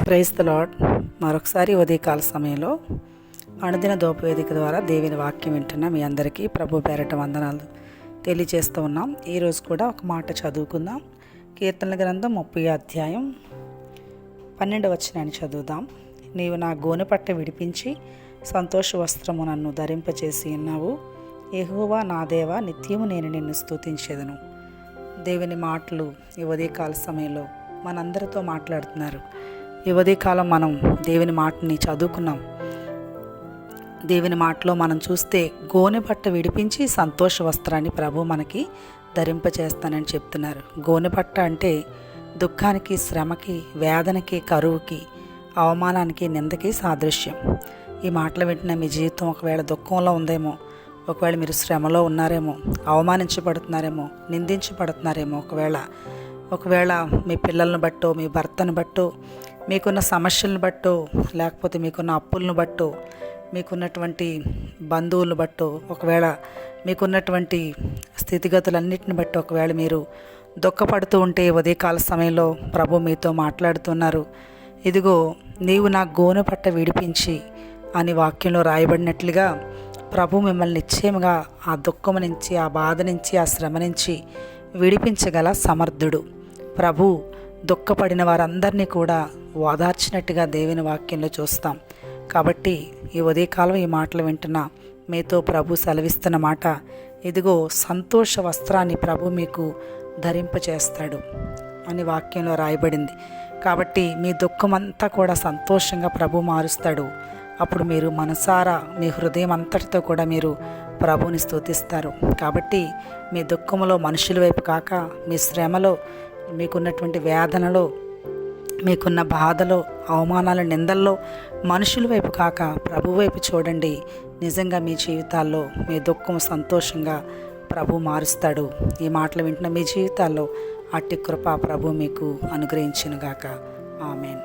Praise the lord. మరొకసారి ఉదయకాల సమయంలో అనుదిన దోపవేదిక ద్వారా దేవుని వాక్యం వింటున్న మీ అందరికీ ప్రభు పేరట వందనాలు తెలియజేస్తూ ఉన్నాం. ఈరోజు కూడా ఒక మాట చదువుకుందాం. కీర్తనల గ్రంథం 30వ అధ్యాయం 12వ వచనాన్ని చదువుదాం. నీవు నా గోనె పట్ట విడిపించి సంతోష వస్త్రము నన్ను ధరింపచేసి ఉన్నావు. యెహోవా నా దేవా, నిత్యము నేను నిన్ను స్తుతించెదను. దేవుని మాటలు ఈ ఉదయకాల సమయంలో మనందరితో మాట్లాడుతున్నారు. ఈ ఉదయకాలం మనం దేవుని మాటని చదువుకున్నాం. దేవుని మాటలో మనం చూస్తే గోనె పట్ట విడిపించి సంతోష వస్త్రాన్ని ప్రభు మనకి ధరింపచేస్తానని చెప్తున్నారు. గోనె పట్ట అంటే దుఃఖానికి, శ్రమకి, వేదనకి, కరువుకి, అవమానానికి, నిందకి సాదృశ్యం. ఈ మాటలు వింటున్న మీ జీవితం ఒకవేళ దుఃఖంలో ఉందేమో, ఒకవేళ మీరు శ్రమలో ఉన్నారేమో, అవమానించబడుతున్నారేమో, నిందించబడుతున్నారేమో, ఒకవేళ మీ పిల్లలను బట్టో, మీ భర్తను బట్టో, మీకున్న సమస్యలను బట్టో, లేకపోతే మీకున్న అప్పులను బట్టో, మీకున్నటువంటి బంధువులను బట్టో, ఒకవేళ మీకున్నటువంటి స్థితిగతులన్నిటిని బట్టి ఒకవేళ మీరు దుఃఖపడుతూ ఉంటే ఉదయకాల సమయంలో ప్రభు మీతో మాట్లాడుతున్నారు. ఇదిగో నీవు నా గోనె పట్ట విడిపించి అని వాక్యంలో రాయబడినట్లుగా ప్రభు మిమ్మల్ని నిశ్చయముగా ఆ దుఃఖం నుంచి, ఆ బాధ నుంచి, ఆ శ్రమ నుంచి విడిపించగల సమర్థుడు. ప్రభు దుఃఖపడిన వారందరినీ కూడా ఓదార్చినట్టుగా దేవుని వాక్యంలో చూస్తాం. కాబట్టి ఈ ఉదయకాలం ఈ మాటలు వింటున్న మీతో ప్రభు సెలవిస్తున్న మాట, ఇదిగో సంతోష వస్త్రాన్ని ప్రభు మీకు ధరింపచేస్తాడు అని వాక్యంలో రాయబడింది. కాబట్టి మీ దుఃఖమంతా కూడా సంతోషంగా ప్రభు మారుస్తాడు. అప్పుడు మీరు మనసారా మీ హృదయం అంతటితో కూడా మీరు ప్రభుని స్తుతిస్తారు. కాబట్టి మీ దుఃఖంలో మనుషుల వైపు కాక, మీ శ్రమలో, మీకున్నటువంటి వేదనలో, మీకున్న బాధలో, అవమానాల, నిందల్లో మనుషుల వైపు కాక ప్రభు వైపు చూడండి. నిజంగా మీ జీవితాల్లో మీ దుఃఖం సంతోషంగా ప్రభు మారుస్తాడు. ఈ మాటలు వింటున్న మీ జీవితాల్లో అట్టి కృప ప్రభు మీకు అనుగ్రహించునుగాక. ఆమేన్.